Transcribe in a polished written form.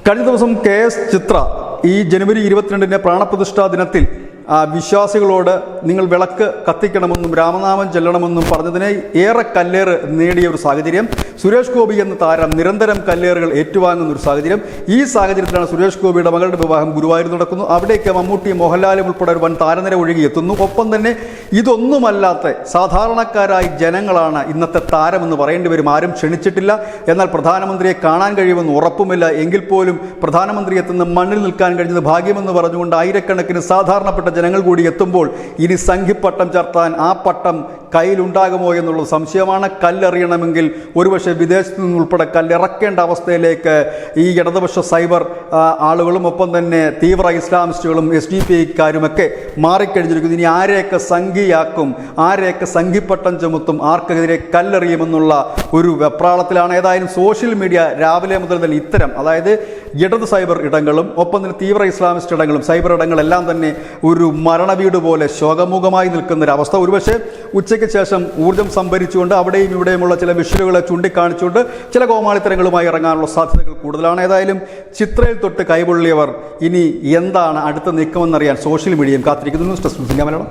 കഴിഞ്ഞ ദിവസം KS ചിത്ര ഈ ജനുവരി 22 പ്രാണപ്രതിഷ്ഠാ ദിനത്തിൽ വിശ്വാസികളോട് നിങ്ങൾ വിളക്ക് കത്തിക്കണമെന്നും രാമനാമം ചെല്ലണമെന്നും പറഞ്ഞതിനെ ഏറെ കല്ലേറ് നേടിയ ഒരു സാഹചര്യം. സുരേഷ് ഗോപി എന്ന താരം നിരന്തരം കല്ലേറുകൾ ഏറ്റുവാങ്ങുന്ന ഒരു സാഹചര്യം. ഈ സാഹചര്യത്തിലാണ് സുരേഷ് ഗോപിയുടെ മകളുടെ വിവാഹം ഗുരുവായൂർ നടക്കുന്നു. അവിടേക്ക് മമ്മൂട്ടിയും മോഹൻലാലും ഉൾപ്പെടെ ഒരു വൻ താരനിര ഒഴുകിയെത്തുന്നു. ഒപ്പം തന്നെ ഇതൊന്നുമല്ലാത്ത സാധാരണക്കാരായ ജനങ്ങളാണ് ഇന്നത്തെ താരമെന്ന് പറയേണ്ടി വരും. ആരും ക്ഷണിച്ചിട്ടില്ല. എന്നാൽ പ്രധാനമന്ത്രിയെ കാണാൻ കഴിയുമെന്ന് ഉറപ്പുമില്ല. എങ്കിൽ പോലും പ്രധാനമന്ത്രി എത്തുന്ന മണ്ണിൽ നിൽക്കാൻ കഴിഞ്ഞത് ഭാഗ്യമെന്ന് പറഞ്ഞുകൊണ്ട് ആയിരക്കണക്കിന് സാധാരണപ്പെട്ട ജനങ്ങൾ കൂടി എത്തുമ്പോൾ ഇനി സംഘിപ്പട്ടം ചാർത്താൻ ആ പട്ടം കയ്യിലുണ്ടാകുമോ എന്നുള്ളത് സംശയമാണ്. കല്ലെറിയണമെങ്കിൽ ഒരുപക്ഷെ വിദേശത്ത് നിന്നുൾപ്പെടെ കല്ലിറക്കേണ്ട അവസ്ഥയിലേക്ക് ഈ ഇടതുപക്ഷ സൈബർ ആളുകളും ഒപ്പം തന്നെ തീവ്ര ഇസ്ലാമിസ്റ്റുകളും SDP-ക്കാരുമൊക്കെ മാറിക്കഴിഞ്ഞിരിക്കുന്നു. ഇനി ആരെയൊക്കെ സംഘിയാക്കും, ആരെയൊക്കെ സംഘിപ്പട്ടം ചുമത്തും, ആർക്കെതിരെ കല്ലെറിയുമെന്നുള്ള ഒരു വെപ്രാളത്തിലാണ്. ഏതായാലും സോഷ്യൽ മീഡിയ രാവിലെ മുതൽ തന്നെ ഇത്തരം, അതായത് ഇടത് സൈബർ ഇടങ്ങളും ഒപ്പം തന്നെ തീവ്ര ഇസ്ലാമിസ്റ്റ് ഇടങ്ങളും സൈബർ ഇടങ്ങളെല്ലാം തന്നെ ഒരു മരണവീട് പോലെ ശോകമുഖമായി നിൽക്കുന്നൊരവസ്ഥ. ഒരുപക്ഷെ ഉച്ചയ്ക്ക് ശേഷം ഊർജ്ജം സംഭരിച്ചുകൊണ്ട് അവിടെയും ഇവിടെയുമുള്ള ചില വിഷ്വലുകളെ ചൂണ്ടിക്കാണിച്ചുകൊണ്ട് ചില കോമാളിത്തരങ്ങളുമായി ഇറങ്ങാനുള്ള സാധ്യതകൾ കൂടുതലാണ്. ഏതായാലും ചിത്രയിൽ തൊട്ട് കൈപൊള്ളിയവർ ഇനി എന്താണ് അടുത്ത നീക്കമെന്നറിയാൻ സോഷ്യൽ മീഡിയയും കാത്തിരിക്കുന്നു. News desk Malayalam.